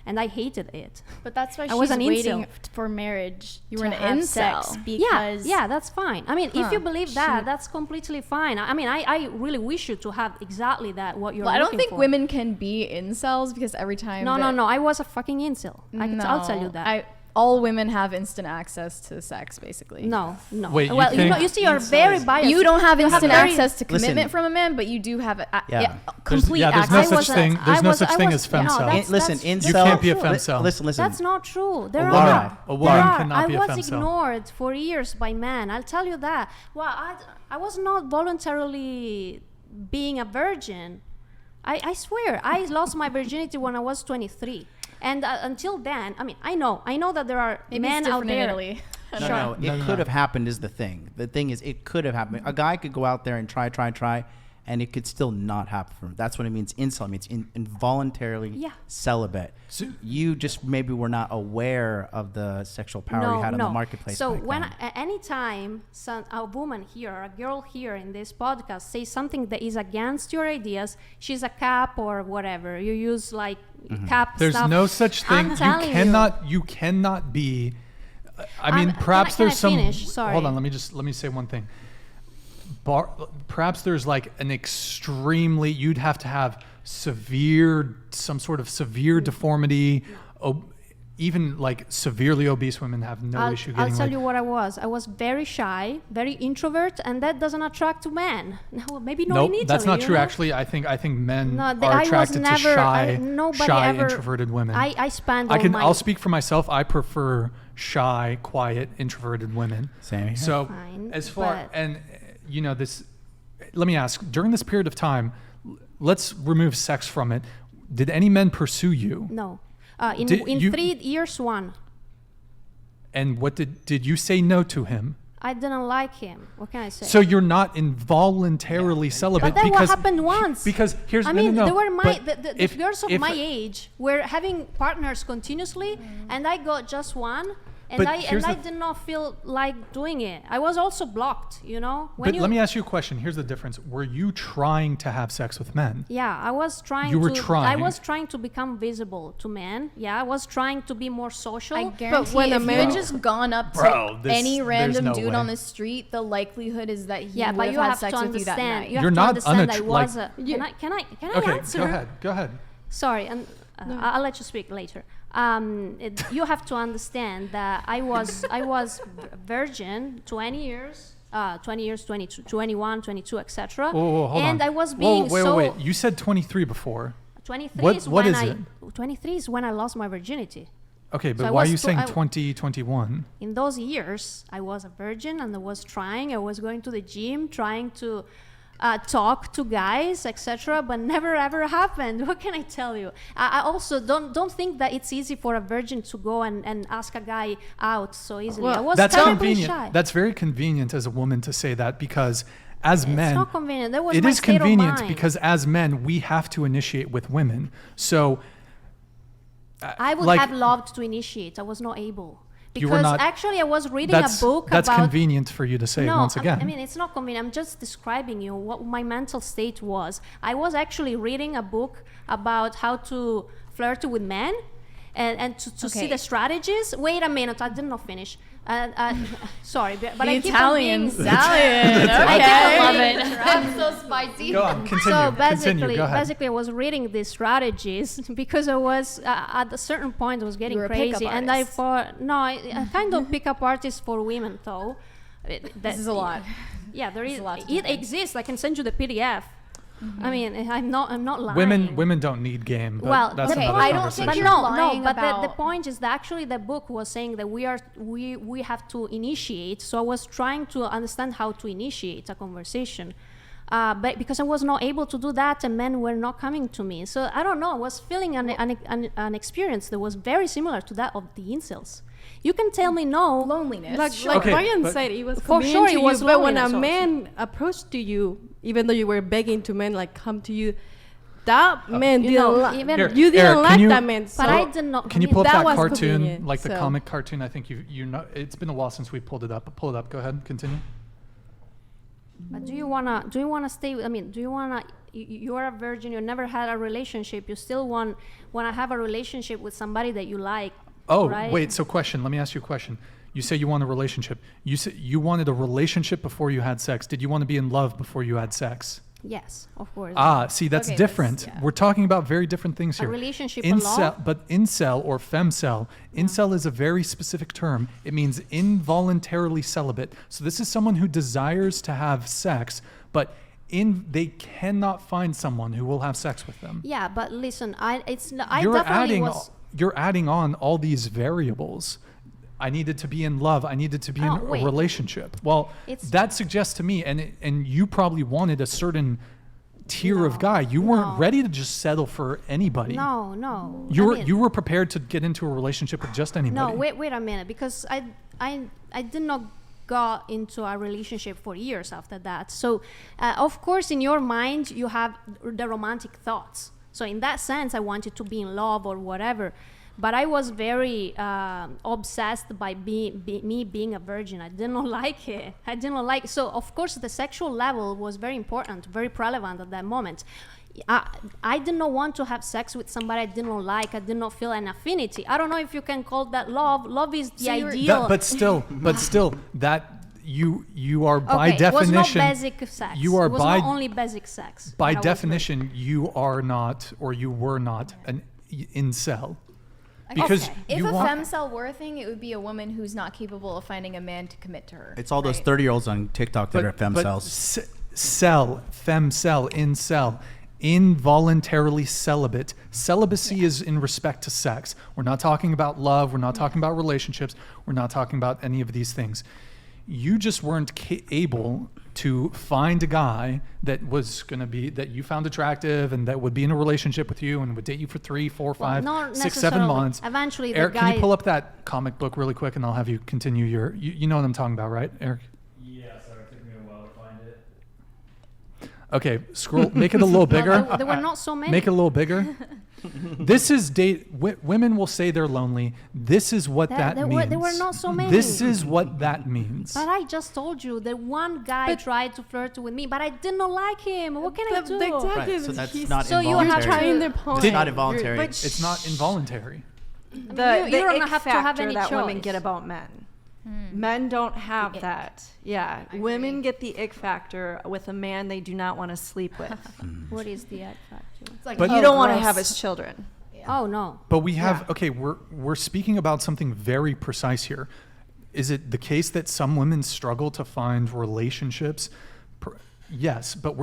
and I hated it. But that's why I was she's an waiting incel. for marriage. You were To an have incel sex. because Yeah, that's fine. I mean, if you believe that, Shoot. that's completely fine. I mean, I really wish you to have exactly that, what you're Well, I don't looking think for. women can be incels because every time No, I was a fucking incel. I'll tell you that. All women have instant access to sex, basically. No. Wait, Well, you see, you're very biased. You don't have instant very- access to commitment Listen. from a man, but you do have Yeah. complete there's access. no I such was a- thing. I There's no was- such I thing was- as femcel. no, that's- Listen, that's incel. You can't be a true. femcel. Listen. That's not true. There woman- are. a woman There are. cannot I be a was femcel. ignored for years by men. I'll tell you that. Well, I was not voluntarily being a virgin. I swear, I lost my virginity when I was 23. And until then, I mean, I know that there are Maybe men it's out different in there. Italy. No, it could have happened is the thing. The thing is, it could have happened. A guy could go out there and try, and it could still not happen for him. That's what it means. Incel. It means involuntarily celibate. So you just maybe were not aware of the sexual power you had on the marketplace. So back when then. at any time a woman here, or a girl here in this podcast says something that is against your ideas, she's a cap or whatever. You use like cap There's stuff. no such thing. I'm You cannot be. I mean, can perhaps I there's some. finish? Sorry. Hold on. Let me say one thing. Perhaps there's like an extremely. You'd have to have some sort of severe deformity. Even like severely obese women have no issue getting. I'll tell like, you what I was. I was very shy, very introvert, and that doesn't attract to men. No, maybe not in Italy. Nope, that's not you true. know? Actually, I think men No, are attracted to shy, ever, introverted women. I spend all my... I'll speak for myself. I prefer shy, quiet, introverted women. Same here. So Fine, as far but- and this, let me ask. During this period of time, let's remove sex from it. Did any men pursue you? No. In Did you- 3 years, one. And what did you say no to him? I didn't like him. What can I say? So you're not involuntarily celibate But that because what happened once. Because here's I mean, no. there were the if- girls of if- my age were having partners continuously, and I got just one, and But I here's the- did not feel like doing it. I was also blocked, you know. Let me ask you a question. Here's the difference. Were you trying to have sex with men? Yeah, I was trying. You were I trying. was trying to become visible to men. Yeah, I was trying to be more social. I guarantee when a if you man- had just gone up to Bro, any there's random no dude way. on the street, the likelihood is that he Yeah, would but you have had have sex to with you that understand. night. You have You're to not understand I like- was a. Can I Okay, answer? go ahead. Sorry, and I'll let you speak later. You have to understand that I was virgin 20 years, 22, 21, 22, etc. Hold and on. I was being wait. You said 23 before. 23 What- is what when is it? 23 is when I lost my virginity. Okay, but So I why are was you tw- saying I- 2021? In those years, I was a virgin and I was trying. I was going to the gym, trying to talk to guys, etc. But never ever happened. What can I tell you? I also don't think that it's easy for a virgin to go and ask a guy out so easily. I was That's terribly convenient. shy. That's very convenient as a woman to say that because as men, it's not convenient. That was it my is state of convenient mind. because as men we have to initiate with women. So I would like- have loved to initiate. I was not able. You were Because not- actually I was reading a book that's about... convenient for you to say once again. I mean, it's not convenient. I'm just describing you what my mental state was. I was actually reading a book about how to flirt with men and to see Okay. the strategies. Wait a minute, I did not finish. Sorry, but The I keep Italian on being... stallion. I Okay. love it. I'm so spicy. Go on, continue. So Continue. Go ahead. basically, I was reading these strategies because I was at a certain point I was getting You were a pickup crazy, and I artist. thought I kind of pickup artist for women though. This is a lot. Yeah, there is. a lot to It take in. exists. I can send you the PDF. I mean, I'm not lying. Women don't need game. But Well, that's okay, another I don't conversation. think but you're no, lying but the about- point is that actually the book was saying that we have to initiate. So I was trying to understand how to initiate a conversation, but because I was not able to do that, and men were not coming to me. So I don't know. I was feeling an experience that was very similar to that of the incels. You can tell me no. Loneliness. Like Okay, Ryan but- said, it was For convenient sure to it was you, but when a loneliness also. man approached to you, even though you were begging to men like come to you, that man You didn't know, like even- Here, you didn't Eric, can like you- that man. So But I did not. Can you pull up That that was cartoon, convenient, like the so- comic cartoon? I think you know. It's been a while since we pulled it up. Pull it up. Go ahead. Continue. But do you wanna stay? I mean, do you wanna? You're a virgin. You never had a relationship. You still wanna have a relationship with somebody that you like. Oh, right? wait. So question. Let me ask you a question. You say you want a relationship. You say you wanted a relationship before you had sex. Did you want to be in love before you had sex? Yes, of course. See, that's Okay, different. yeah. We're talking about very different things here. A relationship Incel, alone? but incel or femcel. Incel is a very specific term. It means involuntarily celibate. So this is someone who desires to have sex, but they cannot find someone who will have sex with them. Yeah, but listen, I You're definitely adding was. you're adding on all these variables. I needed to be in love. I needed to be in a wait. relationship. Well, It's- that suggests to me, and you probably wanted a certain tier of guy. You weren't No. ready to just settle for anybody. No. You were prepared to get into a relationship with just anybody. No, wait a minute, because I did not got into a relationship for years after that. So, of course, in your mind, you have the romantic thoughts. So in that sense, I wanted to be in love or whatever. But I was very obsessed by me being a virgin. I did not like it. So, of course, the sexual level was very important, very relevant at that moment. I did not want to have sex with somebody I did not like. I did not feel an affinity. I don't know if you can call that love. Love is the ideal. But still, that you are by Okay, definition. it was not basic sex. You are it was by not only basic sex. by that I was definition you are not, or you were not, an incel. Because Okay. If you a want, femcel were a thing, it would be a woman who's not capable of finding a man to commit to her. It's all those right? 30-years-olds on TikTok that are femcells. femcel, incel, involuntarily celibate. Celibacy is in respect to sex. We're not talking about love. We're not talking about relationships. We're not talking about any of these things. You just weren't able to find a guy that was going to be, that you found attractive and that would be in a relationship with you and would date you for 3, 4, 5, not 6, 7 necessarily. months. Eventually, the Eric, guy. can you pull up that comic book really quick and I'll have you continue you know what I'm talking about, right, Eric? Yeah, sorry, it took me a while to find it. Okay, scroll, make it a little bigger. There were not so many. Make it a little bigger. This is women will say they're lonely. This is what that means. There were not so many. This is what that means. But I just told you that one guy tried to flirt with me, but I did not like him. What can I do? Right, so that's not So you involuntary. have to- Trying their point. It's not involuntary. But It's not involuntary. You don't ick have to have factor any that women choice. get about men. Men don't have that. Yeah, women get the ick factor with a man they do not want to sleep with. What is the X factor? It's like, But- You don't want to gross. have his children. Oh no. But we have we're speaking about something very precise here. Is it the case that some women struggle to find relationships? Yes, but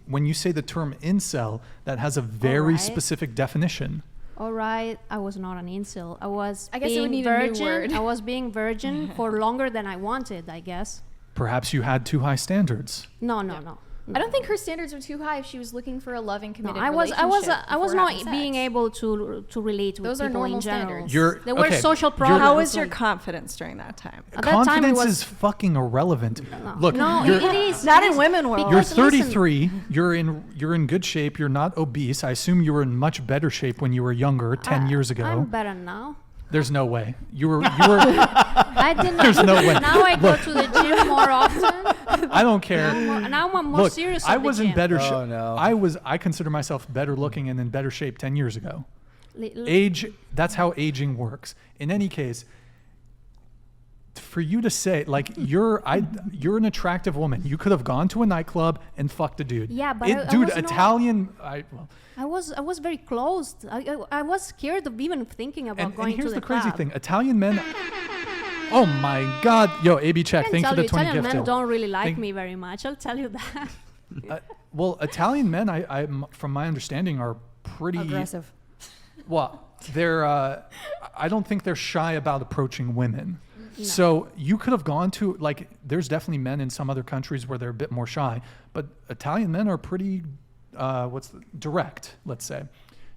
when you say the term incel, that has a very Alright. specific definition. All right, I was not an incel. I guess it would being need a new virgin. word. I was being virgin for longer than I wanted, I guess. Perhaps you had too high standards. No. I don't think her standards were too high if she was looking for a loving, No, committed I was relationship not before being having sex. able to relate with Those are people in normal general. standards. There were okay, social you're- problems. How was your like- confidence during that time? At that time, it Confidence was- is fucking irrelevant. Look, No, you're, it is. Not it in is. women world. you're Because listen, 33. You're in good shape. You're not obese. I assume you were in much better shape when you were younger, 10 years ago. I'm better now. There's no way. You were. I didn't. There's no way. Now I go to the gym more often. I don't care. Now I'm more Look, serious. I at the was in gym. better shape. Oh, no. I consider myself better looking and in better shape 10 years ago. Li- Age. That's how aging works. In any case, for you to say like you're an attractive woman, you could have gone to a nightclub and fucked a dude. Yeah, but I dude, was not- Italian. I was very closed. I was scared of even thinking about And going here's to the the crazy club. thing: Italian men. Oh my God! Yo, AB check. I can Thanks tell for the you, 20 Italian gifted. men don't really like Thank- me very much. I'll tell you that. Well, Italian men, from my understanding, are pretty Aggressive. Well, they're. I don't think they're shy about approaching women. So you could have gone to There's definitely men in some other countries where they're a bit more shy, but Italian men are pretty. Direct? Let's say.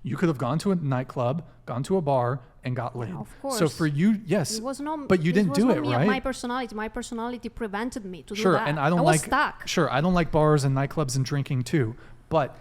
You could have gone to a nightclub, gone to a bar, and got laid. Of course. So for you, yes. It was not, but you it didn't was do not it, me, right? My personality. My personality prevented me to do Sure, that. and I don't was like. stuck. Sure, I don't like bars and nightclubs and drinking too. But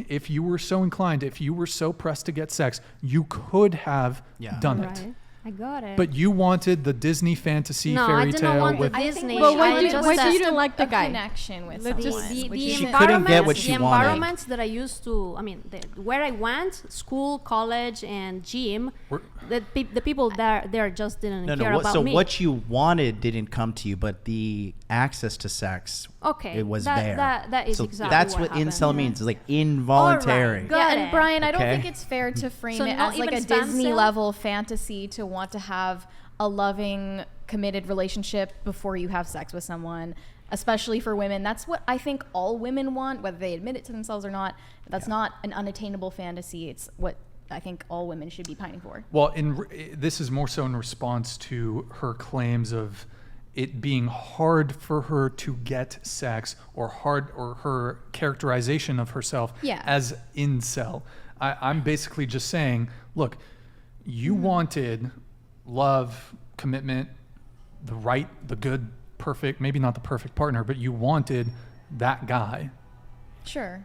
if you were so inclined, if you were so pressed to get sex, you could have done it. Right. I got it. But you wanted the Disney fantasy No, I fairy did not tale want the with Disney. Well, I why did just why that- you didn't like the a guy? connection with Let's someone. just- the which She is- couldn't get environments, what the she wanted. environments that I used to, I mean, where I went, school, college, and gym, We're- the people there just didn't care No. about So me. what you wanted didn't come to you, but the access to sex, Okay, it was that- there. that is so exactly that's what what incel happened. means. It's like involuntary. Got Yeah, it. and Brian, I don't Okay. think it's fair to frame So it not as like even a stem Disney cell? level fantasy to want to have a loving, committed relationship before you have sex with someone, especially for women. That's what I think all women want, whether they admit it to themselves or not. That's not an unattainable fantasy. It's what I think all women should be pining for. Well, this is more so in response to her claims of it being hard for her to get sex, or her characterization of herself Yeah. as incel. I'm basically just saying, look, you wanted love, commitment, the good, perfect, maybe not the perfect partner, but you wanted that guy. Sure.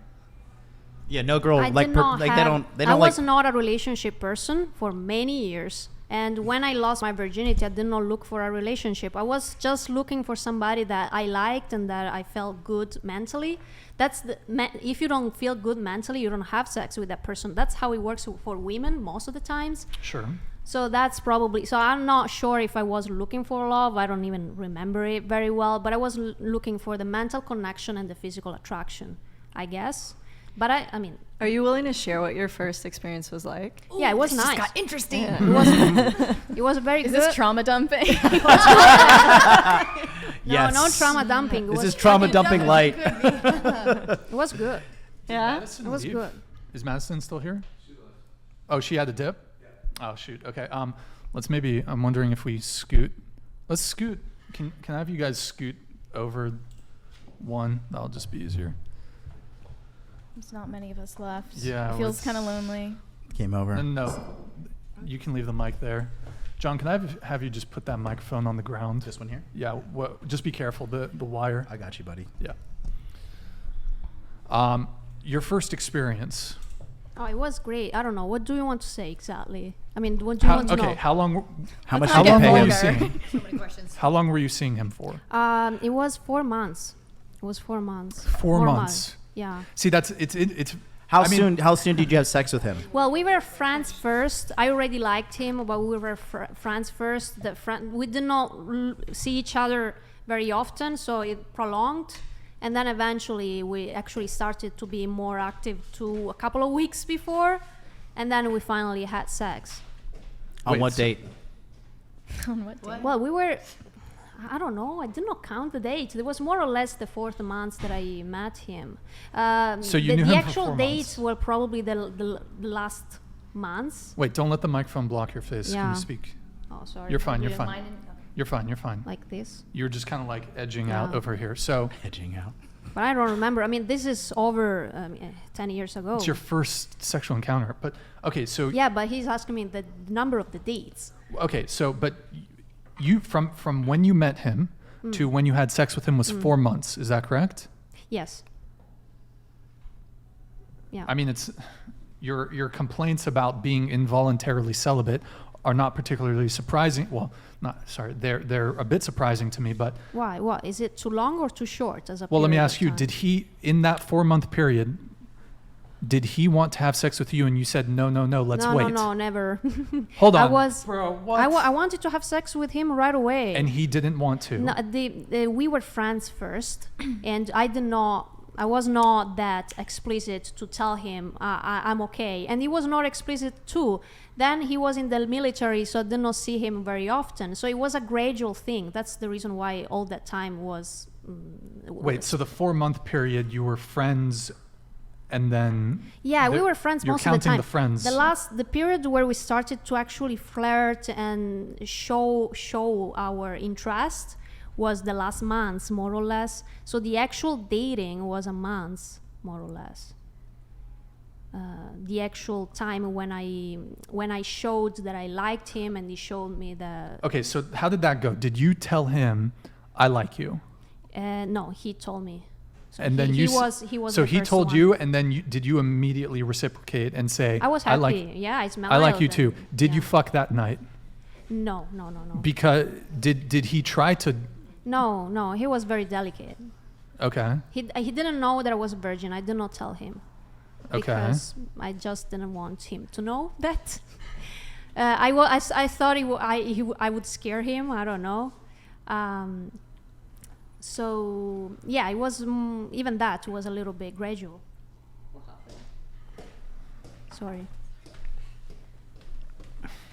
Yeah, no girl I like did not they have, don't I was like. not a relationship person for many years. And when I lost my virginity, I did not look for a relationship. I was just looking for somebody that I liked and that I felt good mentally. If you don't feel good mentally, you don't have sex with that person. That's how it works for women most of the times. Sure. So that's probably, so I'm not sure if I was looking for love. I don't even remember it very well, but I was looking for the mental connection and the physical attraction, I guess. But I mean, Are you willing to share what your first experience was like? yeah, it was This nice. just got interesting. It was very Is good. this trauma dumping? Yes. No trauma dumping. It This was, is trauma dumping light. it was good. Yeah. Madison It was leave? good. Is Madison still here? Oh, she had to dip? Oh, shoot. Okay. Let's maybe, I'm wondering if we scoot. Let's scoot. Can I have you guys scoot over one? That'll just be easier. There's not many of us left. Yeah, It feels it's- kind of lonely. Came over. And no, you can leave the mic there. John, can I have you just put that microphone on the ground? This one here. Yeah, just be careful, the wire. I got you, buddy. Yeah. Your first experience. Oh, it was great. I don't know. What do you want to say exactly? I mean, what do you want to Okay, know? how long How much how did you long pay were him? you seeing? So many questions. How long were you seeing him for? It was 4 months. It was 4 months. 4 months. Yeah. See, it's How I mean- How soon did you have sex with him? Well, we were friends first. I already liked him, but we were friends first. We did not see each other very often, so it prolonged. And then eventually we actually started to be more active to a couple of weeks before. And then we finally had sex. On Wait, what so- date? On what day? Well, we were, I don't know, I did not count the dates. It was more or less the 4th month that I met him. So you knew the him for actual 4 dates months. were probably the last months. Wait, don't let the microphone block your face. Can Yeah. you speak? Oh, sorry. You're fine, you're Yeah, fine. mine didn't- You're fine, you're fine. Like this. You're just kind of like edging out Yeah. over here. So Edging out. But I don't remember. I mean, this is over 10 years ago. it's your first sexual encounter. But okay, so Yeah, but he's asking me the number of the dates. okay, so but you from when you met him to when you had sex with him was 4 months. Is that correct? Yes. Yeah. I mean, it's your complaints about being involuntarily celibate are not particularly surprising. Well, they're a bit surprising to me. But Why? What? Is it too long or too short as a well, let me period ask of you: time? did he, in that 4 month period, did he want to have sex with you, and you said no, let's no, wait? No, never. Hold on, I was. bro. What? I wanted to have sex with him right away. And he didn't want to. No, we were friends first, and I was not that explicit to tell him I'm okay, and he was not explicit too. Then he was in the military, so I did not see him very often. So it was a gradual thing. That's the reason why all that time was. Wait, so the 4 month period you were friends, and then Yeah, we were friends you're most of the counting time. the friends. The period where we started to actually flirt and show our interest was the last month, more or less. So the actual dating was a month, more or less. The actual time when I showed that I liked him, and he showed me the. Okay, so how did that go? Did you tell him I like you? No, he told me. So And he, then he you was he was. So the he first told one. you, and then did you immediately reciprocate and say I was happy. like I smelled. I like you too. Did you fuck that night? No. Because did he try to? No, he was very delicate. Okay. He didn't know that I was a virgin. I did not tell him. Okay. Because I just didn't want him to know that. I thought I would scare him. I don't know. So yeah, it was even that was a little bit gradual. Sorry.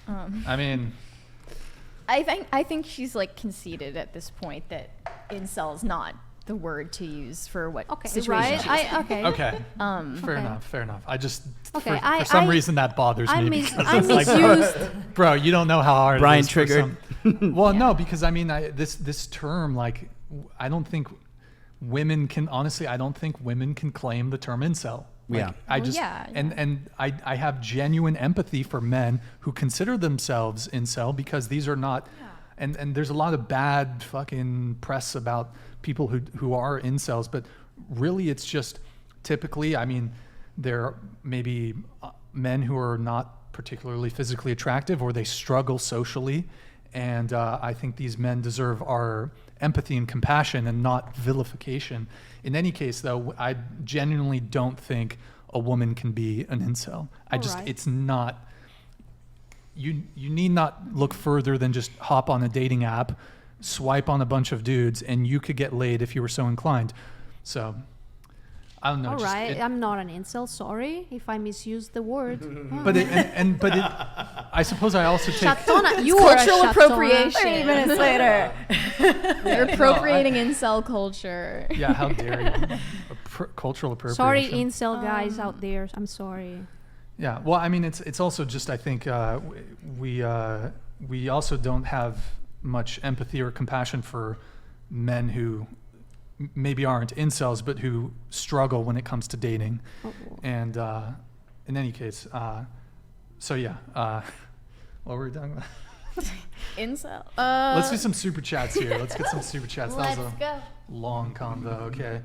I mean, I think she's like conceded at this point that incel is not the word to use for what situation right? she's in. Okay. okay. Fair Okay. enough. I just Okay, for some reason that bothers I me. mis- because I it's like, misused. bro, you don't know how hard Brian it is for triggered. Well, no, because I mean, this term, like, I don't think women can honestly. I don't think women can claim the term incel. Like, Yeah. I Well, just yeah, and I have genuine empathy for men who consider themselves incel because these are not. And there's a lot of bad fucking press about people who are incels, but really it's just typically, I mean, there may be men who are not particularly physically attractive or they struggle socially. And I think these men deserve our empathy and compassion and not vilification. In any case, though, I genuinely don't think a woman can be an incel. Alright. It's not. You need not look further than just hop on a dating app, swipe on a bunch of dudes, and you could get laid if you were so inclined. So, I don't know. All just right, it- I'm not an incel. Sorry if I misused the word. but I suppose I also take. Chatona, you It's are a cultural chatona. appropriation. 30 minutes later. You're appropriating incel culture. Yeah, how dare you? Cultural appropriation. Sorry, incel guys out there. I'm sorry. Yeah, well, I mean, it's also just I think we also don't have much empathy or compassion for men who maybe aren't incels, but who struggle when it comes to dating. Oh. And in any case, so yeah, what were we talking about? Incel. Let's do some super chats here. Let's get some super chats. That was a go. long convo. Okay.